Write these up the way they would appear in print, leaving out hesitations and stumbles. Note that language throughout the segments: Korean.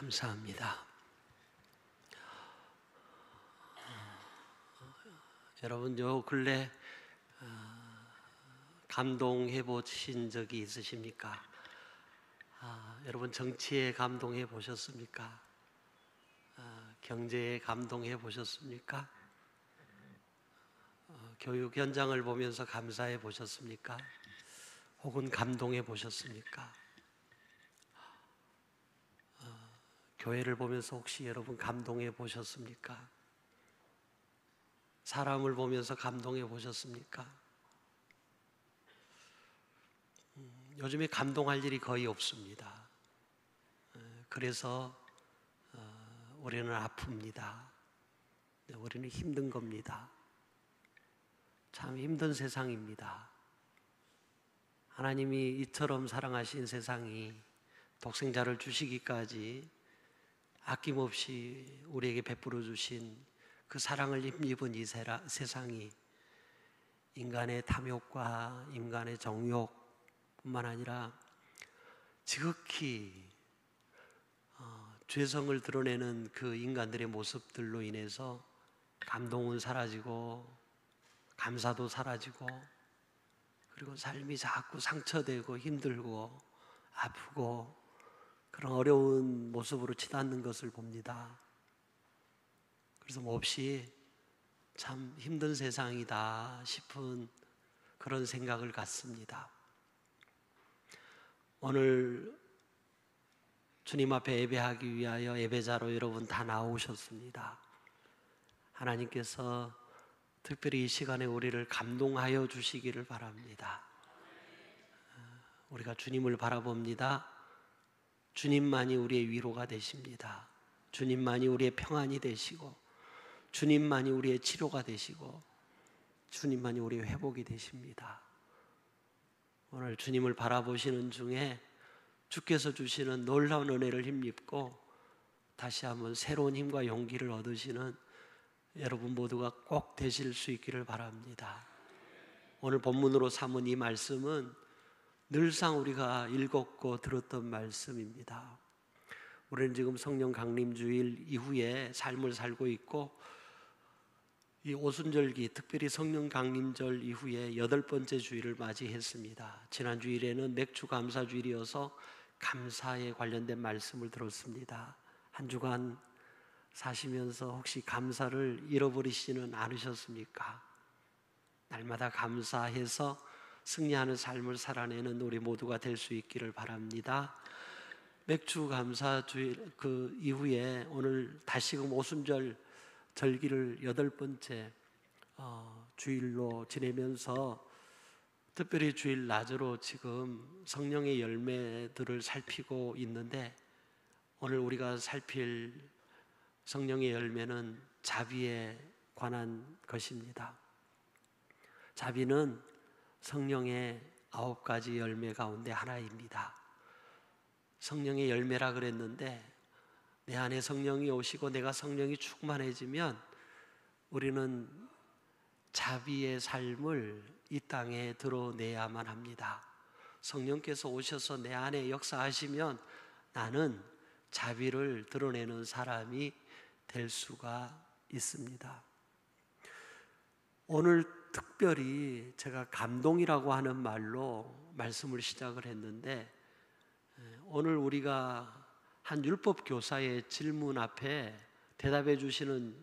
감사합니다. 여러분 요 근래 감동해 보신 적이 있으십니까? 여러분 정치에 감동해 보셨습니까? 경제에 감동해 보셨습니까? 교육 현장을 보면서 감사해 보셨습니까? 혹은 감동해 보셨습니까? 교회를 보면서 혹시 여러분 감동해 보셨습니까? 사람을 보면서 감동해 보셨습니까? 요즘에 감동할 일이 거의 없습니다. 그래서 우리는 아픕니다. 우리는 힘든 겁니다. 참 힘든 세상입니다. 하나님이 이처럼 사랑하신 세상이 독생자를 주시기까지 아낌없이 우리에게 베풀어 주신 그 사랑을 힘입은 이 세상이 인간의 탐욕과 인간의 정욕뿐만 아니라 지극히 죄성을 드러내는 그 인간들의 모습들로 인해서 감동은 사라지고 감사도 사라지고 그리고 삶이 자꾸 상처되고 힘들고 아프고 그런 어려운 모습으로 치닫는 것을 봅니다. 그래서 몹시 참 힘든 세상이다 싶은 그런 생각을 갖습니다. 오늘 주님 앞에 예배하기 위하여 예배자로 여러분 다 나오셨습니다. 하나님께서 특별히 이 시간에 우리를 감동하여 주시기를 바랍니다. 우리가 주님을 바라봅니다. 주님만이 우리의 위로가 되십니다. 주님만이 우리의 평안이 되시고 주님만이 우리의 치료가 되시고 주님만이 우리의 회복이 되십니다. 오늘 주님을 바라보시는 중에 주께서 주시는 놀라운 은혜를 힘입고 다시 한번 새로운 힘과 용기를 얻으시는 여러분 모두가 꼭 되실 수 있기를 바랍니다. 오늘 본문으로 삼은 이 말씀은 늘상 우리가 읽었고 들었던 말씀입니다. 우리는 지금 성령 강림주일 이후에 삶을 살고 있고 이 오순절기 특별히 성령 강림절 이후에 8번째 주일을 맞이했습니다. 지난 주일에는 맥주 감사 주일이어서 감사에 관련된 말씀을 들었습니다. 한 주간 사시면서 혹시 감사를 잃어버리지는 않으셨습니까? 날마다 감사해서 승리하는 삶을 살아내는 우리 모두가 될 수 있기를 바랍니다. 맥주 감사 주일 그 이후에 오늘 다시금 오순절 절기를 8번째 주일로 지내면서 특별히 주일 낮으로 지금 성령의 열매들을 살피고 있는데 오늘 우리가 살필 성령의 열매는 자비에 관한 것입니다. 자비는 성령의 9가지 열매 가운데 하나입니다. 성령의 열매라 그랬는데 내 안에 성령이 오시고 내가 성령이 충만해지면 우리는 자비의 삶을 이 땅에 드러내야만 합니다. 성령께서 오셔서 내 안에 역사하시면 나는 자비를 드러내는 사람이 될 수가 있습니다. 오늘 특별히 제가 감동이라고 하는 말로 말씀을 시작을 했는데 오늘 우리가 한 율법 교사의 질문 앞에 대답해 주시는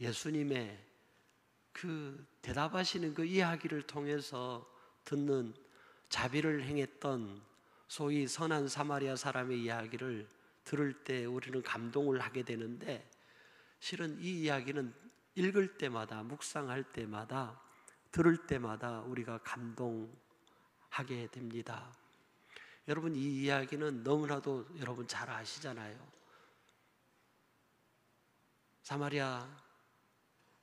예수님의 그 대답하시는 그 이야기를 통해서 듣는 자비를 행했던 소위 선한 사마리아 사람의 이야기를 들을 때 우리는 감동을 하게 되는데 실은 이 이야기는 읽을 때마다 묵상할 때마다 들을 때마다 우리가 감동하게 됩니다. 여러분 이 이야기는 너무나도 여러분 잘 아시잖아요. 사마리아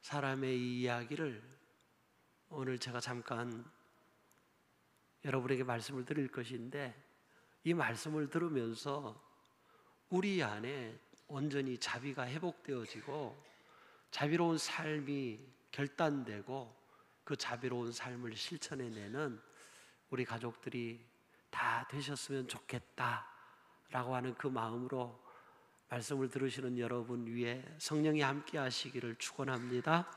사람의 이 이야기를 오늘 제가 잠깐 여러분에게 말씀을 드릴 것인데 이 말씀을 들으면서 우리 안에 온전히 자비가 회복되어지고 자비로운 삶이 결단되고 그 자비로운 삶을 실천해내는 우리 가족들이 다 되셨으면 좋겠다라고 하는 그 마음으로 말씀을 들으시는 여러분 위에 성령이 함께 하시기를 축원합니다.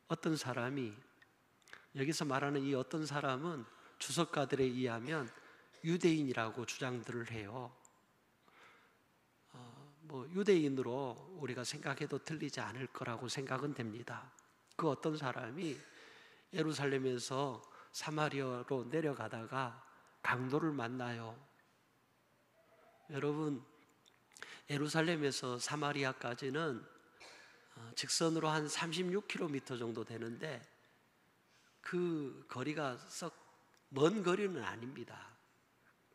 어떤 사람이, 여기서 말하는 이 어떤 사람은 주석가들에 의하면 유대인이라고 주장들을 해요. 유대인으로 우리가 생각해도 틀리지 않을 거라고 생각은 됩니다. 그 어떤 사람이 예루살렘에서 사마리아로 내려가다가 강도를 만나요. 여러분, 예루살렘에서 사마리아까지는 직선으로 한 36km 정도 되는데 그 거리가 썩 먼 거리는 아닙니다.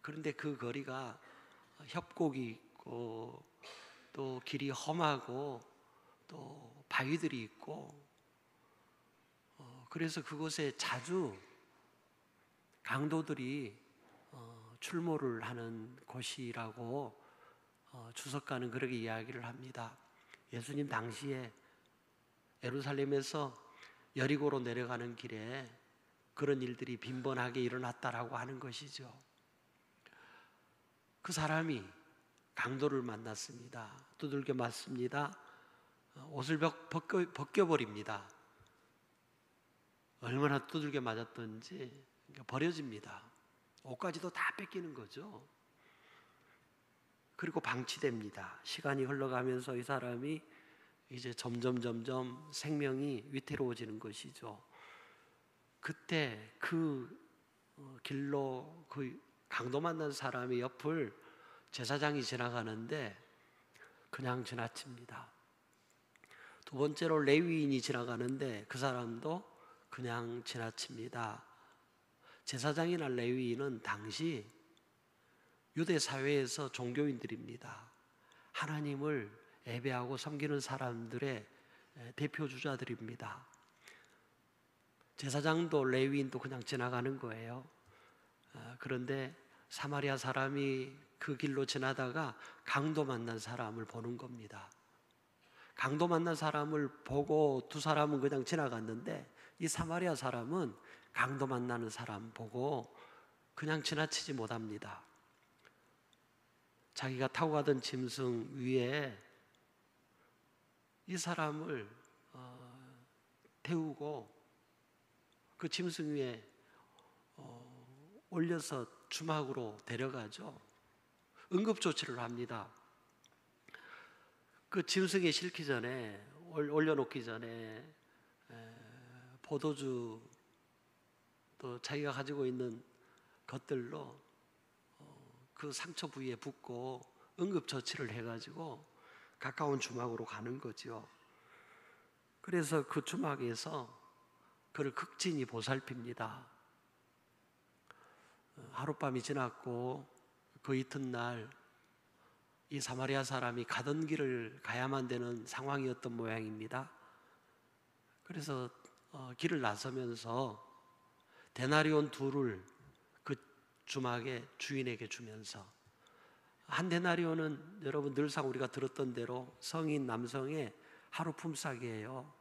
그런데 그 거리가 협곡이 있고 또 길이 험하고 또 바위들이 있고 그래서 그곳에 자주 강도들이 출몰을 하는 곳이라고 주석가는 그렇게 이야기를 합니다. 예수님 당시에 예루살렘에서 여리고로 내려가는 길에 그런 일들이 빈번하게 일어났다라고 하는 것이죠. 그 사람이 강도를 만났습니다. 두들겨 맞습니다. 옷을 벗겨버립니다. 얼마나 두들겨 맞았던지 버려집니다. 옷까지도 다 뺏기는 거죠. 그리고 방치됩니다. 시간이 흘러가면서 이 사람이 이제 점점 생명이 위태로워지는 것이죠. 그때 그 길로 그 강도 만난 사람의 옆을 제사장이 지나가는데 그냥 지나칩니다. 두 번째로 레위인이 지나가는데 그 사람도 그냥 지나칩니다. 제사장이나 레위인은 당시 유대 사회에서 종교인들입니다. 하나님을 예배하고 섬기는 사람들의 대표 주자들입니다. 제사장도 레위인도 그냥 지나가는 거예요. 그런데 사마리아 사람이 그 길로 지나다가 강도 만난 사람을 보는 겁니다. 강도 만난 사람을 보고 두 사람은 그냥 지나갔는데 이 사마리아 사람은 강도 만나는 사람 보고 그냥 지나치지 못합니다. 자기가 타고 가던 짐승 위에 이 사람을 태우고 그 짐승 위에 올려서 주막으로 데려가죠. 응급조치를 합니다. 그 짐승에 실기 전에, 올려놓기 전에 포도주 또 자기가 가지고 있는 것들로 그 상처 부위에 붓고 응급조치를 해가지고 가까운 주막으로 가는 거죠. 그래서 그 주막에서 그를 극진히 보살핍니다. 하룻밤이 지났고 그 이튿날 이 사마리아 사람이 가던 길을 가야만 되는 상황이었던 모양입니다. 그래서 길을 나서면서 데나리온 둘을 그 주막의 주인에게 주면서, 한 데나리온은 여러분 늘상 우리가 들었던 대로 성인 남성의 하루 품삯이에요.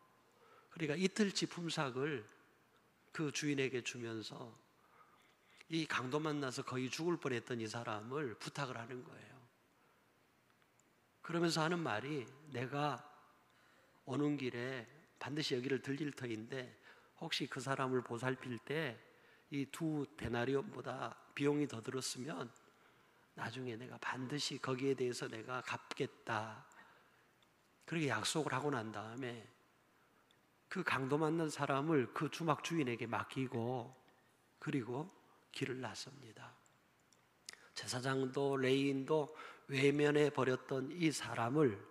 그러니까 이틀치 품삯을 그 주인에게 주면서 이 강도 만나서 거의 죽을 뻔했던 이 사람을 부탁을 하는 거예요. 그러면서 하는 말이, 내가 오는 길에 반드시 여기를 들릴 터인데 혹시 그 사람을 보살필 때 이 두 데나리온보다 비용이 더 들었으면 나중에 내가 반드시 거기에 대해서 내가 갚겠다, 그렇게 약속을 하고 난 다음에 그 강도 만난 사람을 그 주막 주인에게 맡기고 그리고 길을 나섭니다. 제사장도 레위인도 외면해 버렸던 이 사람을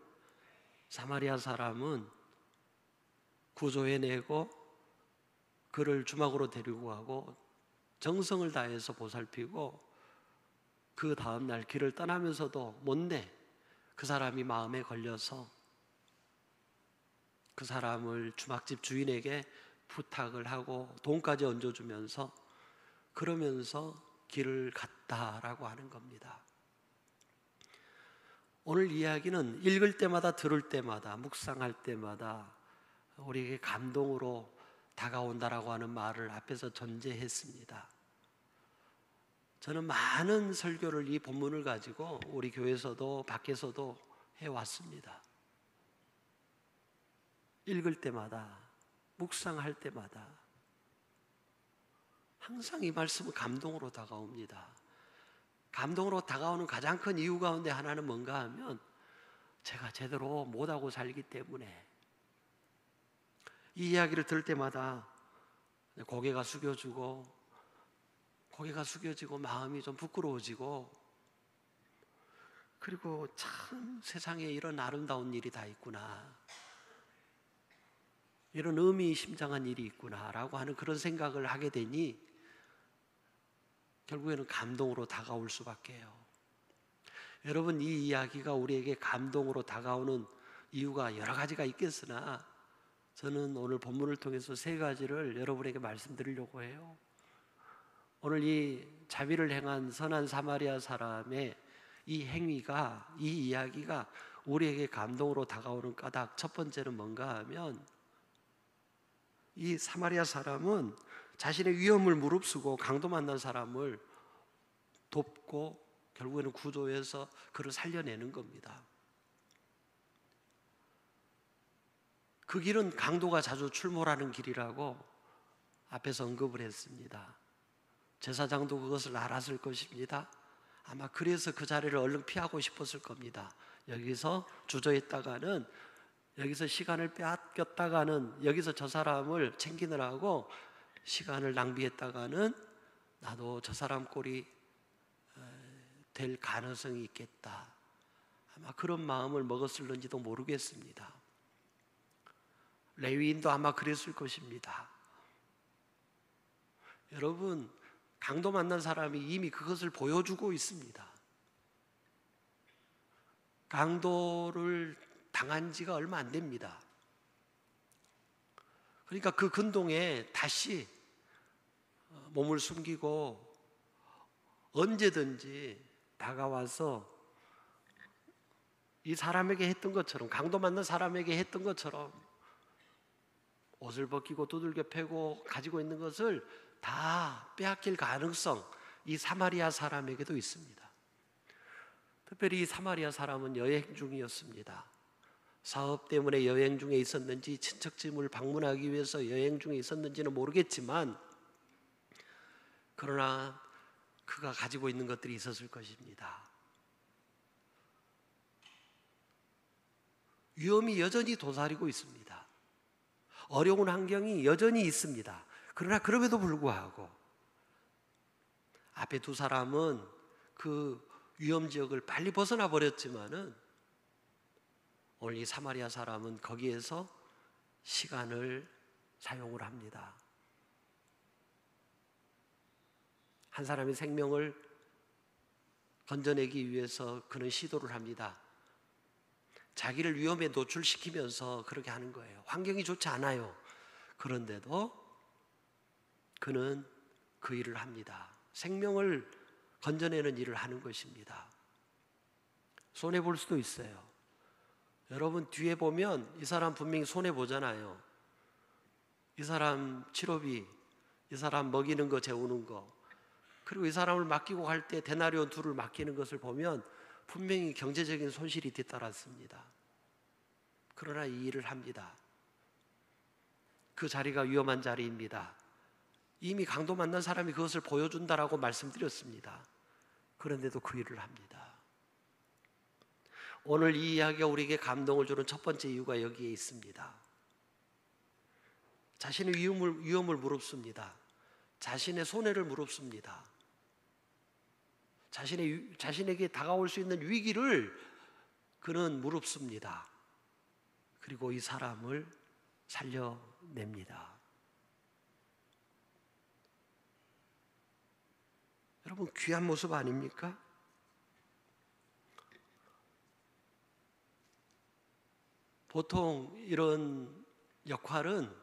사마리아 사람은 구조해내고 그를 주막으로 데리고 가고 정성을 다해서 보살피고 그 다음날 길을 떠나면서도 못내 그 사람이 마음에 걸려서 그 사람을 주막집 주인에게 부탁을 하고 돈까지 얹어주면서 그러면서 길을 갔다라고 하는 겁니다. 오늘 이야기는 읽을 때마다 들을 때마다 묵상할 때마다 우리에게 감동으로 다가온다라고 하는 말을 앞에서 전제했습니다. 저는 많은 설교를 이 본문을 가지고 우리 교회에서도 밖에서도 해왔습니다. 읽을 때마다, 묵상할 때마다 항상 이 말씀은 감동으로 다가옵니다. 감동으로 다가오는 가장 큰 이유 가운데 하나는 뭔가 하면 제가 제대로 못하고 살기 때문에 이 이야기를 들을 때마다 고개가 숙여지고 마음이 좀 부끄러워지고, 그리고 참 세상에 이런 아름다운 일이 다 있구나, 이런 의미심장한 일이 있구나 라고 하는 그런 생각을 하게 되니 결국에는 감동으로 다가올 수밖에요. 여러분, 이 이야기가 우리에게 감동으로 다가오는 이유가 여러 가지가 있겠으나 저는 오늘 본문을 통해서 세 가지를 여러분에게 말씀드리려고 해요. 오늘 이 자비를 행한 선한 사마리아 사람의 이 행위가, 이 이야기가 우리에게 감동으로 다가오는 까닭, 첫 번째는 뭔가 하면 이 사마리아 사람은 자신의 위험을 무릅쓰고 강도 만난 사람을 돕고 결국에는 구조해서 그를 살려내는 겁니다. 그 길은 강도가 자주 출몰하는 길이라고 앞에서 언급을 했습니다. 제사장도 그것을 알았을 것입니다. 아마 그래서 그 자리를 얼른 피하고 싶었을 겁니다. 여기서 주저했다가는, 여기서 시간을 빼앗겼다가는, 여기서 저 사람을 챙기느라고 시간을 낭비했다가는 나도 저 사람 꼴이 될 가능성이 있겠다. 아마 그런 마음을 먹었을는지도 모르겠습니다. 레위인도 아마 그랬을 것입니다. 여러분, 강도 만난 사람이 이미 그것을 보여주고 있습니다. 강도를 당한 지가 얼마 안 됩니다. 그러니까 그 근동에 다시 몸을 숨기고 언제든지 다가와서 이 사람에게 했던 것처럼, 강도 만난 사람에게 했던 것처럼 옷을 벗기고 두들겨 패고 가지고 있는 것을 다 빼앗길 가능성, 이 사마리아 사람에게도 있습니다. 특별히 이 사마리아 사람은 여행 중이었습니다. 사업 때문에 여행 중에 있었는지, 친척집을 방문하기 위해서 여행 중에 있었는지는 모르겠지만, 그러나 그가 가지고 있는 것들이 있었을 것입니다. 위험이 여전히 도사리고 있습니다. 어려운 환경이 여전히 있습니다. 그러나 그럼에도 불구하고 앞에 두 사람은 그 위험 지역을 빨리 벗어나 버렸지만은 오늘 이 사마리아 사람은 거기에서 시간을 사용을 합니다. 한 사람의 생명을 건져내기 위해서 그는 시도를 합니다. 자기를 위험에 노출시키면서 그렇게 하는 거예요. 환경이 좋지 않아요. 그런데도 그는 그 일을 합니다. 생명을 건져내는 일을 하는 것입니다. 손해볼 수도 있어요. 여러분, 뒤에 보면 이 사람 분명히 손해보잖아요. 이 사람 치료비, 이 사람 먹이는 거, 재우는 거, 그리고 이 사람을 맡기고 갈 때 데나리온 둘을 맡기는 것을 보면 분명히 경제적인 손실이 뒤따랐습니다. 그러나 이 일을 합니다. 그 자리가 위험한 자리입니다. 이미 강도 만난 사람이 그것을 보여준다라고 말씀드렸습니다. 그런데도 그 일을 합니다. 오늘 이 이야기가 우리에게 감동을 주는 첫 번째 이유가 여기에 있습니다. 자신의 위험을 무릅씁니다. 자신의 손해를 무릅씁니다. 자신에게 다가올 수 있는 위기를 그는 무릅씁니다. 그리고 이 사람을 살려냅니다. 여러분, 귀한 모습 아닙니까? 보통 이런 역할은,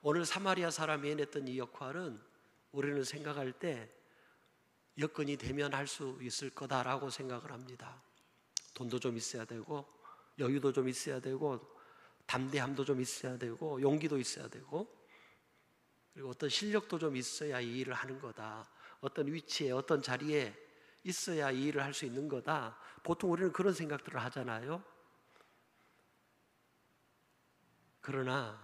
오늘 사마리아 사람이 해냈던 이 역할은 우리는 생각할 때 여건이 되면 할 수 있을 거다라고 생각을 합니다. 돈도 좀 있어야 되고, 여유도 좀 있어야 되고, 담대함도 좀 있어야 되고, 용기도 있어야 되고, 그리고 어떤 실력도 좀 있어야 이 일을 하는 거다. 어떤 위치에 어떤 자리에 있어야 이 일을 할 수 있는 거다. 보통 우리는 그런 생각들을 하잖아요. 그러나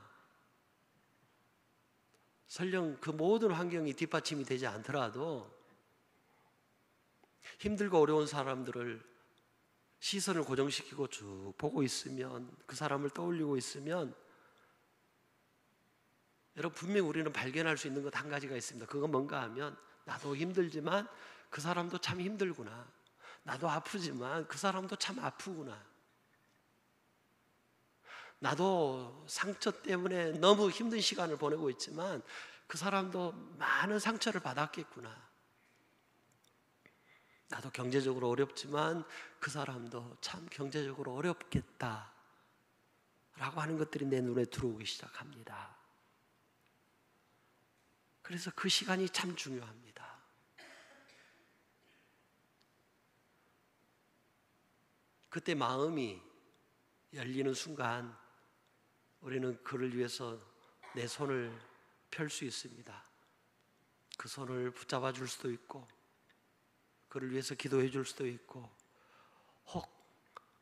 설령 그 모든 환경이 뒷받침이 되지 않더라도 힘들고 어려운 사람들을 시선을 고정시키고 쭉 보고 있으면, 그 사람을 떠올리고 있으면 여러분, 분명히 우리는 발견할 수 있는 것 한 가지가 있습니다. 그건 뭔가 하면, 나도 힘들지만 그 사람도 참 힘들구나. 나도 아프지만 그 사람도 참 아프구나. 나도 상처 때문에 너무 힘든 시간을 보내고 있지만 그 사람도 많은 상처를 받았겠구나. 나도 경제적으로 어렵지만 그 사람도 참 경제적으로 어렵겠다 라고 하는 것들이 내 눈에 들어오기 시작합니다. 그래서 그 시간이 참 중요합니다. 그때 마음이 열리는 순간 우리는 그를 위해서 내 손을 펼 수 있습니다. 그 손을 붙잡아 줄 수도 있고, 그를 위해서 기도해 줄 수도 있고, 혹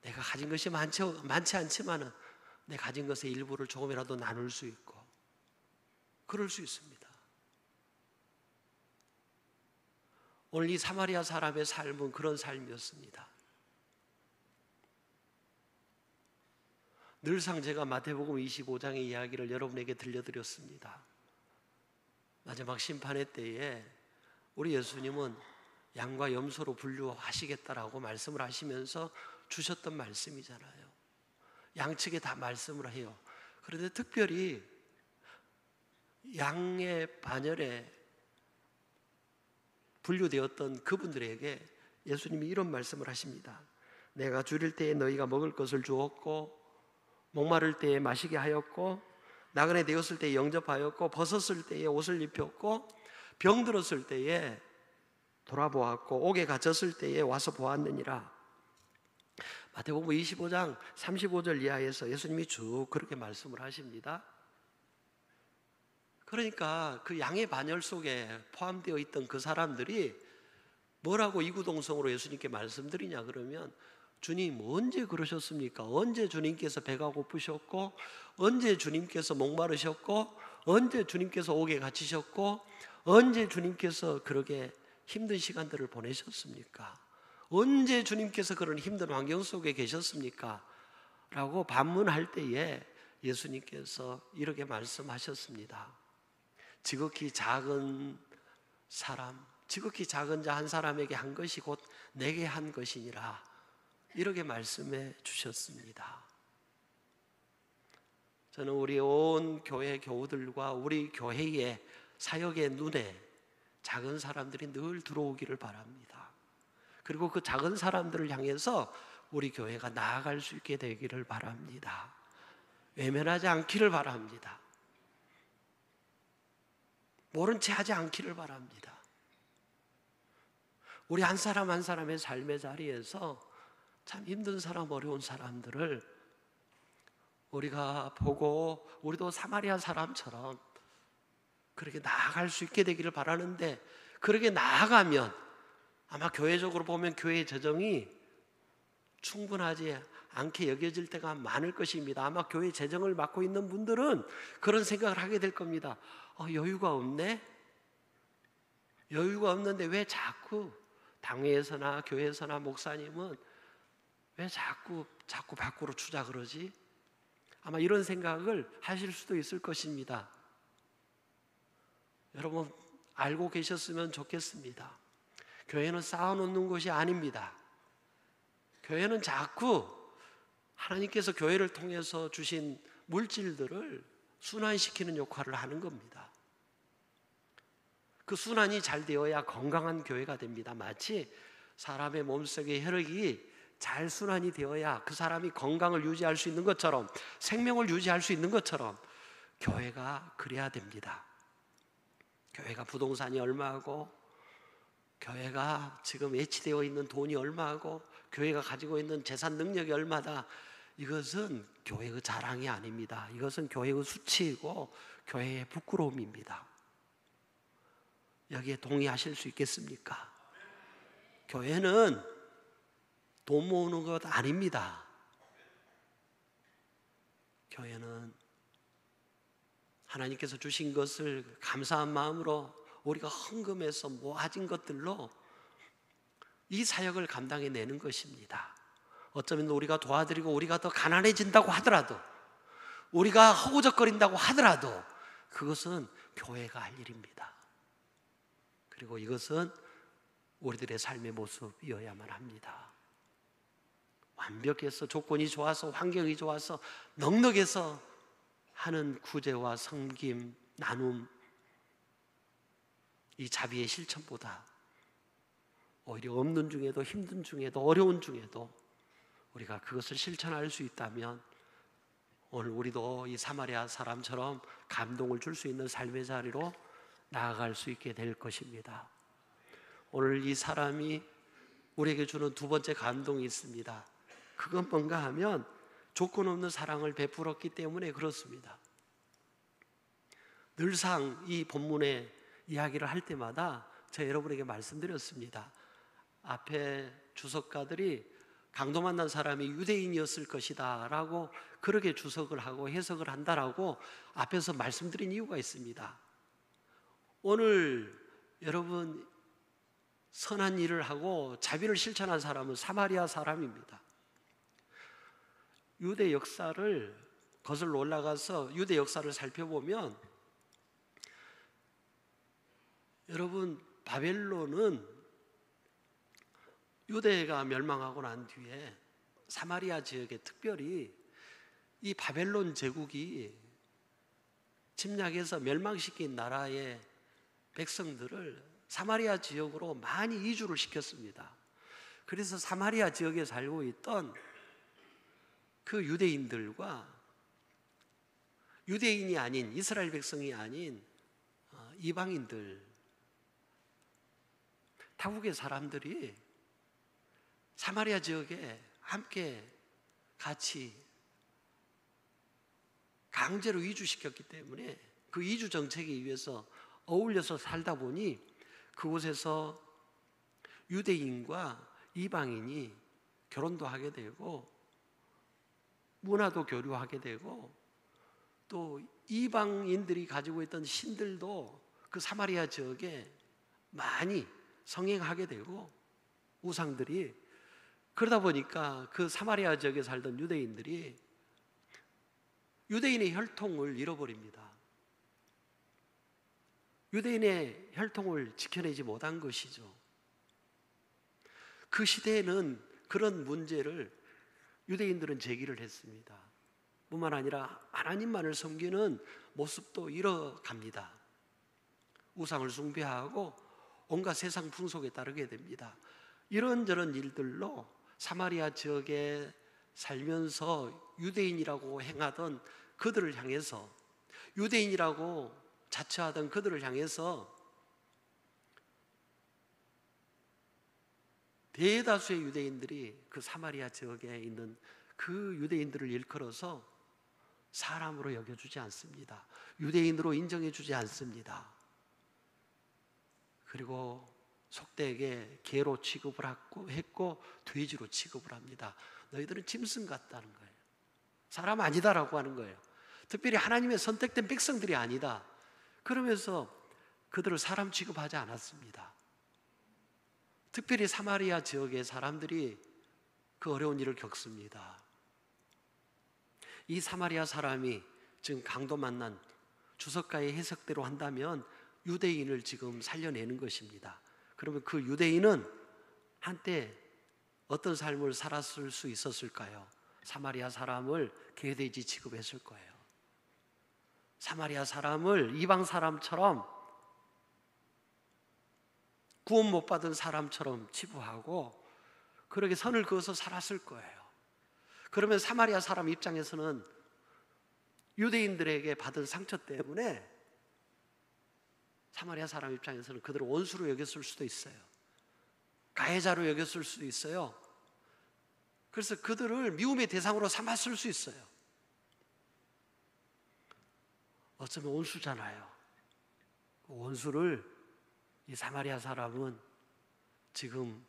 내가 가진 것이 많지 않지만은 내 가진 것의 일부를 조금이라도 나눌 수 있고, 그럴 수 있습니다. 오늘 이 사마리아 사람의 삶은 그런 삶이었습니다. 늘상 제가 마태복음 25장의 이야기를 여러분에게 들려드렸습니다. 마지막 심판의 때에 우리 예수님은 양과 염소로 분류하시겠다라고 말씀을 하시면서 주셨던 말씀이잖아요. 양측에 다 말씀을 해요. 그런데 특별히 양의 반열에 분류되었던 그분들에게 예수님이 이런 말씀을 하십니다. 내가 줄일 때에 너희가 먹을 것을 주었고, 목마를 때에 마시게 하였고, 나그네 되었을 때에 영접하였고, 벗었을 때에 옷을 입혔고, 병들었을 때에 돌아보았고, 옥에 갇혔을 때에 와서 보았느니라. 마태복음 25장 35절 이하에서 예수님이 쭉 그렇게 말씀을 하십니다. 그러니까 그 양의 반열 속에 포함되어 있던 그 사람들이 뭐라고 이구동성으로 예수님께 말씀드리냐 그러면, 주님 언제 그러셨습니까? 언제 주님께서 배가 고프셨고, 언제 주님께서 목마르셨고, 언제 주님께서 옥에 갇히셨고, 언제 주님께서 그렇게 힘든 시간들을 보내셨습니까? 언제 주님께서 그런 힘든 환경 속에 계셨습니까? 라고 반문할 때에 예수님께서 이렇게 말씀하셨습니다. 지극히 작은 사람, 지극히 작은 자 한 사람에게 한 것이 곧 내게 한 것이니라, 이렇게 말씀해 주셨습니다. 저는 우리 온 교회 교우들과 우리 교회의 사역의 눈에 작은 사람들이 늘 들어오기를 바랍니다. 그리고 그 작은 사람들을 향해서 우리 교회가 나아갈 수 있게 되기를 바랍니다. 외면하지 않기를 바랍니다. 모른 채 하지 않기를 바랍니다. 우리 한 사람 한 사람의 삶의 자리에서 참 힘든 사람, 어려운 사람들을 우리가 보고 우리도 사마리아 사람처럼 그렇게 나아갈 수 있게 되기를 바라는데, 그렇게 나아가면 아마 교회적으로 보면 교회의 재정이 충분하지 않게 여겨질 때가 많을 것입니다. 아마 교회 재정을 맡고 있는 분들은 그런 생각을 하게 될 겁니다. 여유가 없네? 여유가 없는데 왜 자꾸 당회에서나 교회에서나 목사님은 왜 자꾸 밖으로 주자 그러지? 아마 이런 생각을 하실 수도 있을 것입니다. 여러분 알고 계셨으면 좋겠습니다. 교회는 쌓아놓는 곳이 아닙니다. 교회는 자꾸 하나님께서 교회를 통해서 주신 물질들을 순환시키는 역할을 하는 겁니다. 그 순환이 잘 되어야 건강한 교회가 됩니다. 마치 사람의 몸속의 혈액이 잘 순환이 되어야 그 사람이 건강을 유지할 수 있는 것처럼, 생명을 유지할 수 있는 것처럼 교회가 그래야 됩니다. 교회가 부동산이 얼마고, 교회가 지금 예치되어 있는 돈이 얼마고, 교회가 가지고 있는 재산 능력이 얼마다, 이것은 교회의 자랑이 아닙니다. 이것은 교회의 수치이고 교회의 부끄러움입니다. 여기에 동의하실 수 있겠습니까? 교회는 돈 모으는 것 아닙니다. 교회는 하나님께서 주신 것을 감사한 마음으로 우리가 헌금해서 모아진 것들로 이 사역을 감당해내는 것입니다. 어쩌면 우리가 도와드리고 우리가 더 가난해진다고 하더라도, 우리가 허우적거린다고 하더라도 그것은 교회가 할 일입니다. 그리고 이것은 우리들의 삶의 모습이어야만 합니다. 완벽해서, 조건이 좋아서, 환경이 좋아서, 넉넉해서 하는 구제와 섬김, 나눔, 이 자비의 실천보다 오히려 없는 중에도, 힘든 중에도, 어려운 중에도 우리가 그것을 실천할 수 있다면 오늘 우리도 이 사마리아 사람처럼 감동을 줄 수 있는 삶의 자리로 나아갈 수 있게 될 것입니다. 오늘 이 사람이 우리에게 주는 두 번째 감동이 있습니다. 그건 뭔가 하면 조건 없는 사랑을 베풀었기 때문에 그렇습니다. 늘상 이 본문의 이야기를 할 때마다 제가 여러분에게 말씀드렸습니다. 앞에 주석가들이 강도 만난 사람이 유대인이었을 것이다 라고 그렇게 주석을 하고 해석을 한다라고 앞에서 말씀드린 이유가 있습니다. 오늘 여러분 선한 일을 하고 자비를 실천한 사람은 사마리아 사람입니다. 유대 역사를 거슬러 올라가서 유대 역사를 살펴보면 여러분 바벨론은 유대가 멸망하고 난 뒤에 사마리아 지역에 특별히 이 바벨론 제국이 침략해서 멸망시킨 나라의 백성들을 사마리아 지역으로 많이 이주를 시켰습니다. 그래서 사마리아 지역에 살고 있던 그 유대인들과 유대인이 아닌, 이스라엘 백성이 아닌 이방인들, 타국의 사람들이 사마리아 지역에 함께 같이 강제로 이주시켰기 때문에 그 이주 정책에 의해서 어울려서 살다 보니 그곳에서 유대인과 이방인이 결혼도 하게 되고 문화도 교류하게 되고 또 이방인들이 가지고 있던 신들도 그 사마리아 지역에 많이 성행하게 되고 우상들이, 그러다 보니까 그 사마리아 지역에 살던 유대인들이 유대인의 혈통을 잃어버립니다. 유대인의 혈통을 지켜내지 못한 것이죠. 그 시대에는 그런 문제를 유대인들은 제기를 했습니다. 뿐만 아니라 하나님만을 섬기는 모습도 잃어갑니다. 우상을 숭배하고 온갖 세상 풍속에 따르게 됩니다. 이런저런 일들로 사마리아 지역에 살면서 유대인이라고 행하던 그들을 향해서, 유대인이라고 자처하던 그들을 향해서 대다수의 유대인들이 그 사마리아 지역에 있는 그 유대인들을 일컬어서 사람으로 여겨주지 않습니다. 유대인으로 인정해주지 않습니다. 그리고 속되게 개로 취급을 했고 돼지로 취급을 합니다. 너희들은 짐승 같다는 거예요. 사람 아니다라고 하는 거예요. 특별히 하나님의 선택된 백성들이 아니다. 그러면서 그들을 사람 취급하지 않았습니다. 특별히 사마리아 지역의 사람들이 그 어려운 일을 겪습니다. 이 사마리아 사람이 지금 강도 만난 주석가의 해석대로 한다면 유대인을 지금 살려내는 것입니다. 그러면 그 유대인은 한때 어떤 삶을 살았을 수 있었을까요? 사마리아 사람을 개돼지 취급했을 거예요. 사마리아 사람을 이방 사람처럼, 구원 못 받은 사람처럼 치부하고 그렇게 선을 그어서 살았을 거예요. 그러면 사마리아 사람 입장에서는 유대인들에게 받은 상처 때문에 사마리아 사람 입장에서는 그들을 원수로 여겼을 수도 있어요. 가해자로 여겼을 수도 있어요. 그래서 그들을 미움의 대상으로 삼았을 수 있어요. 어쩌면 원수잖아요. 그 원수를 이 사마리아 사람은 지금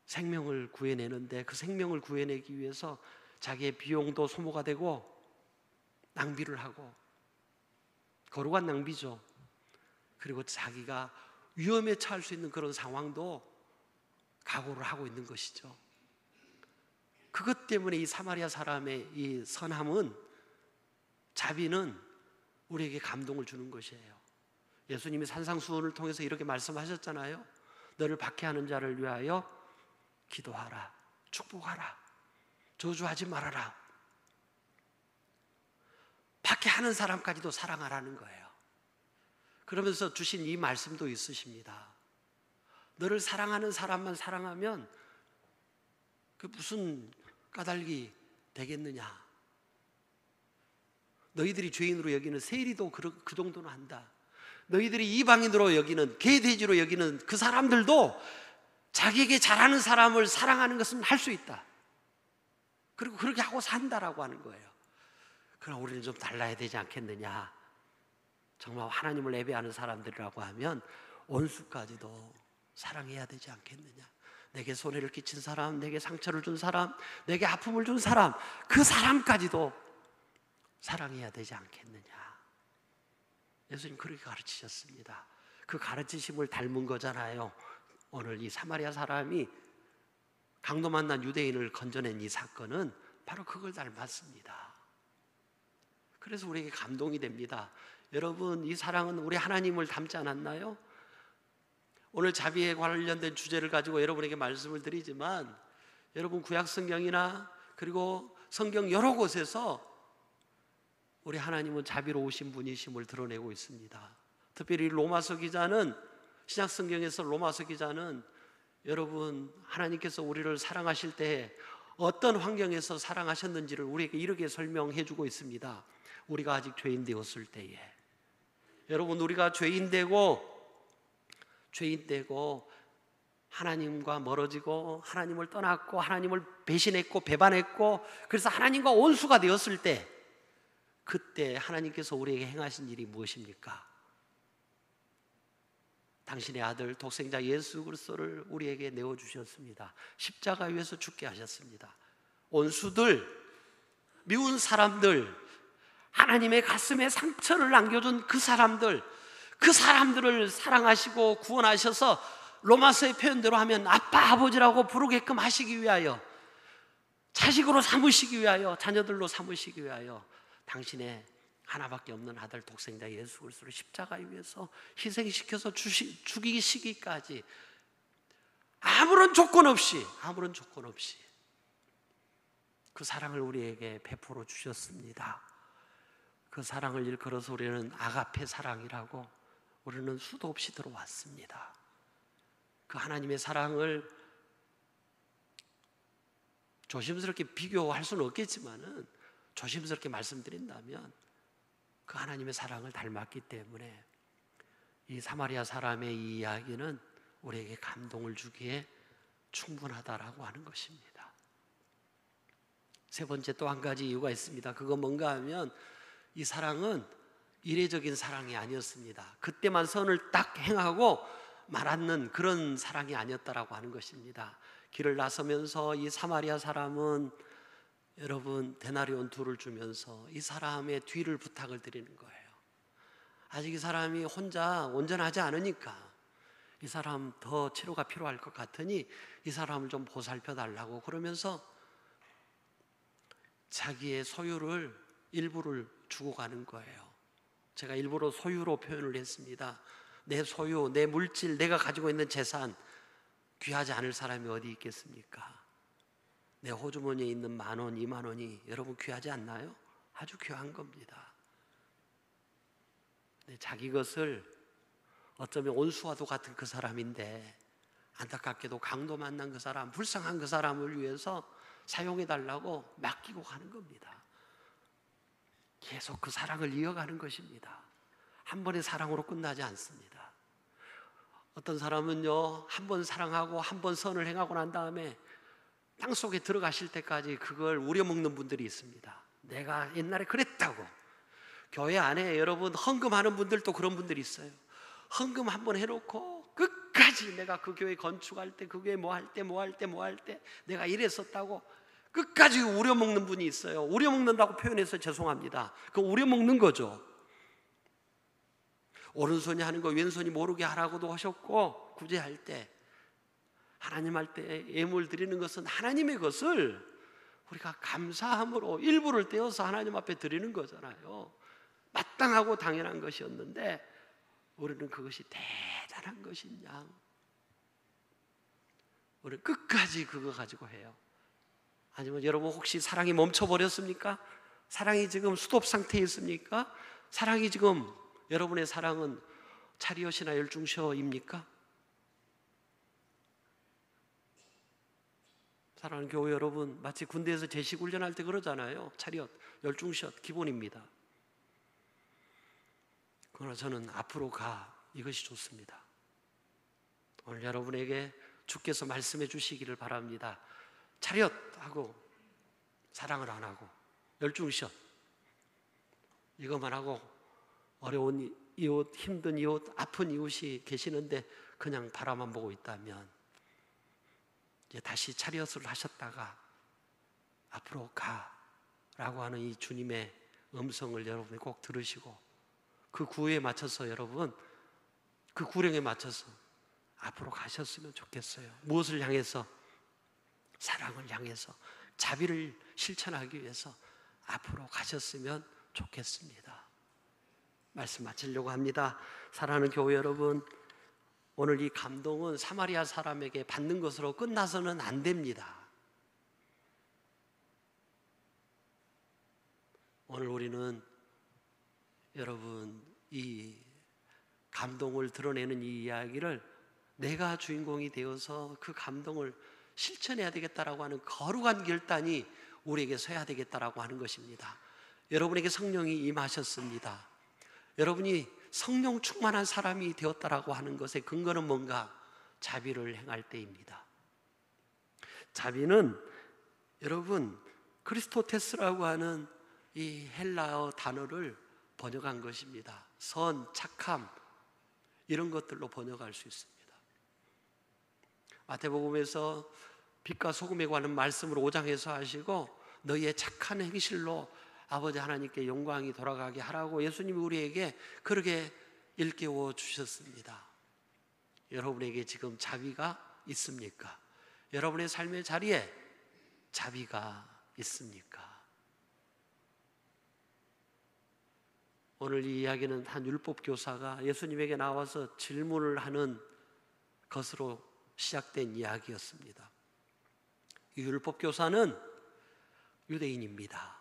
생명을 구해내는데 그 생명을 구해내기 위해서 자기의 비용도 소모가 되고 낭비를 하고, 거룩한 낭비죠. 그리고 자기가 위험에 처할 수 있는 그런 상황도 각오를 하고 있는 것이죠. 그것 때문에 이 사마리아 사람의 이 선함은, 자비는 우리에게 감동을 주는 것이에요. 예수님이 산상수훈을 통해서 이렇게 말씀하셨잖아요. 너를 박해하는 자를 위하여 기도하라, 축복하라, 저주하지 말아라. 박해하는 사람까지도 사랑하라는 거예요. 그러면서 주신 이 말씀도 있으십니다. 너를 사랑하는 사람만 사랑하면 그 무슨 까닭이 되겠느냐. 너희들이 죄인으로 여기는 세리도 그 정도는 한다. 너희들이 이방인으로 여기는, 개돼지로 여기는 그 사람들도 자기에게 잘하는 사람을 사랑하는 것은 할 수 있다. 그리고 그렇게 하고 산다라고 하는 거예요. 그러나 우리는 좀 달라야 되지 않겠느냐. 정말 하나님을 예배하는 사람들이라고 하면 원수까지도 사랑해야 되지 않겠느냐. 내게 손해를 끼친 사람, 내게 상처를 준 사람, 내게 아픔을 준 사람, 그 사람까지도 사랑해야 되지 않겠느냐. 예수님 그렇게 가르치셨습니다. 그 가르치심을 닮은 거잖아요. 오늘 이 사마리아 사람이 강도 만난 유대인을 건져낸 이 사건은 바로 그걸 닮았습니다. 그래서 우리에게 감동이 됩니다. 여러분, 이 사랑은 우리 하나님을 닮지 않았나요? 오늘 자비에 관련된 주제를 가지고 여러분에게 말씀을 드리지만, 여러분 구약 성경이나 그리고 성경 여러 곳에서 우리 하나님은 자비로우신 분이심을 드러내고 있습니다. 특별히 로마서 기자는, 신약 성경에서 로마서 기자는 여러분 하나님께서 우리를 사랑하실 때 어떤 환경에서 사랑하셨는지를 우리에게 이렇게 설명해 주고 있습니다. 우리가 아직 죄인 되었을 때에, 여러분 우리가 죄인 되고 하나님과 멀어지고 하나님을 떠났고 하나님을 배신했고 배반했고, 그래서 하나님과 원수가 되었을 때, 그때 하나님께서 우리에게 행하신 일이 무엇입니까? 당신의 아들 독생자 예수 그리스도를 우리에게 내어주셨습니다. 십자가 위에서 죽게 하셨습니다. 원수들, 미운 사람들, 하나님의 가슴에 상처를 남겨준 그 사람들을 사랑하시고 구원하셔서 로마서의 표현대로 하면 아빠 아버지라고 부르게끔 하시기 위하여, 자식으로 삼으시기 위하여, 자녀들로 삼으시기 위하여 당신의 하나밖에 없는 아들 독생자 예수 그리스도를 십자가 위에서 희생시켜서 죽이시기까지 아무런 조건 없이 그 사랑을 우리에게 베풀어 주셨습니다. 그 사랑을 일컬어서 우리는 아가페 사랑이라고, 우리는 수도 없이 들어왔습니다. 그 하나님의 사랑을 조심스럽게 비교할 수는 없겠지만은, 조심스럽게 말씀드린다면 그 하나님의 사랑을 닮았기 때문에 이 사마리아 사람의 이 이야기는 우리에게 감동을 주기에 충분하다라고 하는 것입니다. 세 번째, 또 한 가지 이유가 있습니다. 그건 뭔가 하면, 이 사랑은 이례적인 사랑이 아니었습니다. 그때만 선을 딱 행하고 말았는 그런 사랑이 아니었다라고 하는 것입니다. 길을 나서면서 이 사마리아 사람은 여러분 데나리온 둘을 주면서 이 사람의 뒤를 부탁을 드리는 거예요. 아직 이 사람이 혼자 온전하지 않으니까 이 사람 더 치료가 필요할 것 같으니 이 사람을 좀 보살펴 달라고, 그러면서 자기의 소유를 일부를 주고 가는 거예요. 제가 일부러 소유로 표현을 했습니다. 내 소유, 내 물질, 내가 가지고 있는 재산, 귀하지 않을 사람이 어디 있겠습니까? 내 호주머니에 있는 10,000원, 20,000원이 여러분 귀하지 않나요? 아주 귀한 겁니다. 자기 것을 어쩌면 온수와도 같은 그 사람인데, 안타깝게도 강도 만난 그 사람, 불쌍한 그 사람을 위해서 사용해달라고 맡기고 가는 겁니다. 계속 그 사랑을 이어가는 것입니다. 한 번의 사랑으로 끝나지 않습니다. 어떤 사람은요, 한 번 사랑하고 한 번 선을 행하고 난 다음에 땅속에 들어가실 때까지 그걸 우려먹는 분들이 있습니다. 내가 옛날에 그랬다고. 교회 안에 여러분 헌금하는 분들도 그런 분들이 있어요. 헌금 한 번 해놓고 끝까지 내가 그 교회 건축할 때, 그 교회 뭐 할 때 내가 이랬었다고 끝까지 우려먹는 분이 있어요. 우려먹는다고 표현해서 죄송합니다. 그거 우려먹는 거죠. 오른손이 하는 거 왼손이 모르게 하라고도 하셨고, 구제할 때 하나님 할 때 예물 드리는 것은 하나님의 것을 우리가 감사함으로 일부를 떼어서 하나님 앞에 드리는 거잖아요. 마땅하고 당연한 것이었는데 우리는 그것이 대단한 것인 양, 우리는 끝까지 그거 가지고 해요. 아니면 여러분 혹시 사랑이 멈춰버렸습니까? 사랑이 지금 스톱 상태에 있습니까? 사랑이 지금, 여러분의 사랑은 차리엇이나 열중셔입니까? 사랑하는 교회 여러분, 마치 군대에서 제식훈련할 때 그러잖아요. 차리엇, 열중셔 기본입니다. 그러나 저는 앞으로 가, 이것이 좋습니다. 오늘 여러분에게 주께서 말씀해 주시기를 바랍니다. 차리엇 하고 사랑을 안 하고 열중셔 이것만 하고 어려운 이웃, 힘든 이웃, 아픈 이웃이 계시는데 그냥 바라만 보고 있다면 이제 다시 차리엇을 하셨다가 앞으로 가라고 하는 이 주님의 음성을 여러분이 꼭 들으시고 그 구호에 맞춰서 여러분, 그 구령에 맞춰서 앞으로 가셨으면 좋겠어요. 무엇을 향해서? 사랑을 향해서, 자비를 실천하기 위해서 앞으로 가셨으면 좋겠습니다. 말씀 마치려고 합니다. 사랑하는 교회 여러분, 오늘 이 감동은 사마리아 사람에게 받는 것으로 끝나서는 안 됩니다. 오늘 우리는 여러분 이 감동을 드러내는 이 이야기를 내가 주인공이 되어서 그 감동을 실천해야 되겠다라고 하는 거룩한 결단이 우리에게 서야 되겠다라고 하는 것입니다. 여러분에게 성령이 임하셨습니다. 여러분이 성령 충만한 사람이 되었다라고 하는 것의 근거는 뭔가? 자비를 행할 때입니다. 자비는 여러분 크리스토테스라고 하는 이 헬라어 단어를 번역한 것입니다. 선, 착함 이런 것들로 번역할 수 있습니다. 마태복음에서 빛과 소금에 관한 말씀으로 5장에서 하시고 너희의 착한 행실로 아버지 하나님께 영광이 돌아가게 하라고 예수님이 우리에게 그렇게 일깨워 주셨습니다. 여러분에게 지금 자비가 있습니까? 여러분의 삶의 자리에 자비가 있습니까? 오늘 이 이야기는 한 율법교사가 예수님에게 나와서 질문을 하는 것으로 시작된 이야기였습니다. 이 율법교사는 유대인입니다.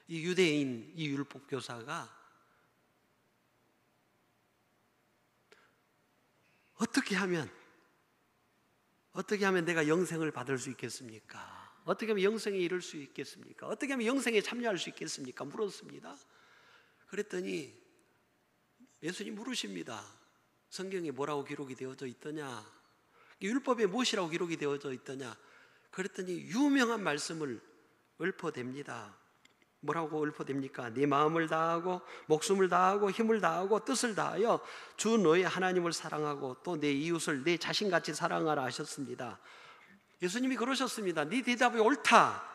이 유대인, 이 율법교사가 어떻게 하면 내가 영생을 받을 수 있겠습니까? 어떻게 하면 영생에 이를 수 있겠습니까? 어떻게 하면 영생에 참여할 수 있겠습니까? 물었습니다. 그랬더니 예수님 물으십니다. 성경에 뭐라고 기록이 되어져 있더냐? 율법에 무엇이라고 기록이 되어져 있더냐? 그랬더니 유명한 말씀을 읊어댑니다. 뭐라고 읊어댑니까? 네 마음을 다하고 목숨을 다하고 힘을 다하고 뜻을 다하여 주 너의 하나님을 사랑하고 또 내 이웃을 내 자신같이 사랑하라 하셨습니다. 예수님이 그러셨습니다. 네 대답이 옳다.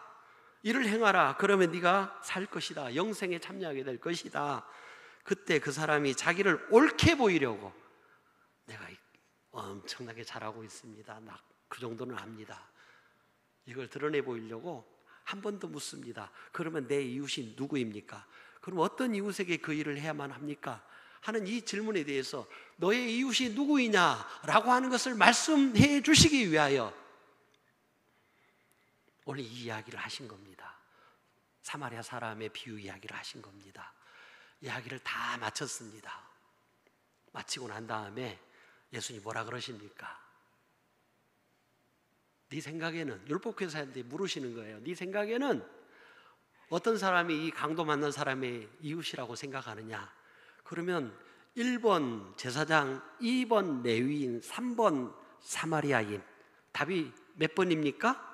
이를 행하라. 그러면 네가 살 것이다. 영생에 참여하게 될 것이다. 그때 그 사람이 자기를 옳게 보이려고 내가 엄청나게 잘하고 있습니다. 나 그 정도는 압니다. 이걸 드러내 보이려고 한 번 더 묻습니다. 그러면 내 이웃이 누구입니까? 그럼 어떤 이웃에게 그 일을 해야만 합니까? 하는 이 질문에 대해서 너의 이웃이 누구이냐라고 하는 것을 말씀해 주시기 위하여 오늘 이 이야기를 하신 겁니다. 사마리아 사람의 비유 이야기를 하신 겁니다. 이야기를 다 마쳤습니다. 마치고 난 다음에 예수님 뭐라 그러십니까? 네 생각에는, 율법교사한테 물으시는 거예요. 네 생각에는 어떤 사람이 이 강도 만난 사람의 이웃이라고 생각하느냐? 그러면 1번 제사장, 2번 레위인, 3번 사마리아인. 답이 몇 번입니까?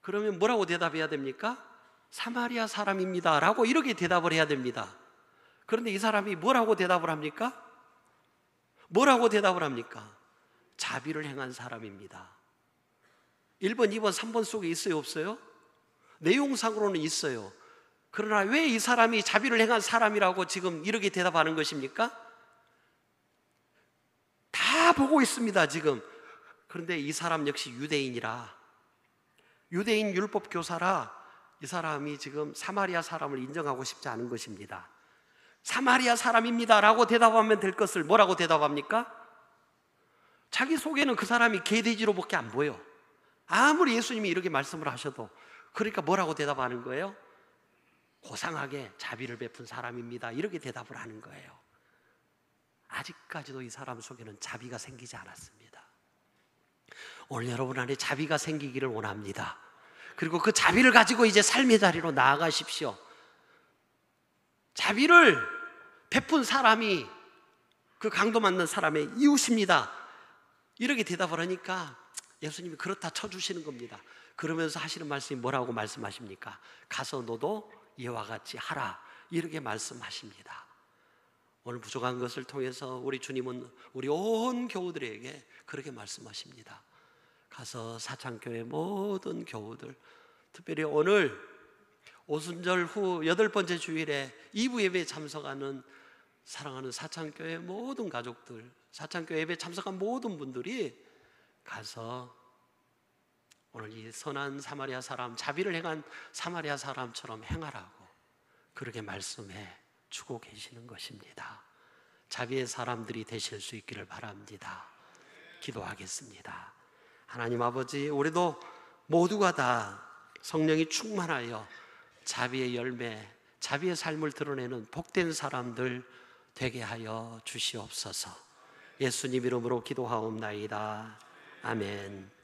그러면 뭐라고 대답해야 됩니까? 사마리아 사람입니다 라고 이렇게 대답을 해야 됩니다. 그런데 이 사람이 뭐라고 대답을 합니까? 뭐라고 대답을 합니까? 자비를 행한 사람입니다. 1번, 2번, 3번 속에 있어요, 없어요? 내용상으로는 있어요. 그러나 왜 이 사람이 자비를 행한 사람이라고 지금 이렇게 대답하는 것입니까? 다 보고 있습니다, 지금. 그런데 이 사람 역시 유대인이라, 유대인 율법 교사라, 이 사람이 지금 사마리아 사람을 인정하고 싶지 않은 것입니다. 사마리아 사람입니다 라고 대답하면 될 것을 뭐라고 대답합니까? 자기 속에는 그 사람이 개돼지로밖에 안 보여. 아무리 예수님이 이렇게 말씀을 하셔도. 그러니까 뭐라고 대답하는 거예요? 고상하게 자비를 베푼 사람입니다, 이렇게 대답을 하는 거예요. 아직까지도 이 사람 속에는 자비가 생기지 않았습니다. 오늘 여러분 안에 자비가 생기기를 원합니다. 그리고 그 자비를 가지고 이제 삶의 자리로 나아가십시오. 자비를 베푼 사람이 그 강도 맞는 사람의 이웃입니다, 이렇게 대답을 하니까 예수님이 그렇다 쳐주시는 겁니다. 그러면서 하시는 말씀이 뭐라고 말씀하십니까? 가서 너도 이와 같이 하라, 이렇게 말씀하십니다. 오늘 부족한 것을 통해서 우리 주님은 우리 온 교우들에게 그렇게 말씀하십니다. 가서 사창교회 모든 교우들, 특별히 오늘 오순절 후 8번째 주일에 2부 예배에 참석하는 사랑하는 사창교회 모든 가족들, 사창교회 예배에 참석한 모든 분들이 가서 오늘 이 선한 사마리아 사람, 자비를 행한 사마리아 사람처럼 행하라고 그렇게 말씀해 주고 계시는 것입니다. 자비의 사람들이 되실 수 있기를 바랍니다. 기도하겠습니다. 하나님 아버지, 우리도 모두가 다 성령이 충만하여 자비의 열매, 자비의 삶을 드러내는 복된 사람들 되게 하여 주시옵소서. 예수님 이름으로 기도하옵나이다. 아멘.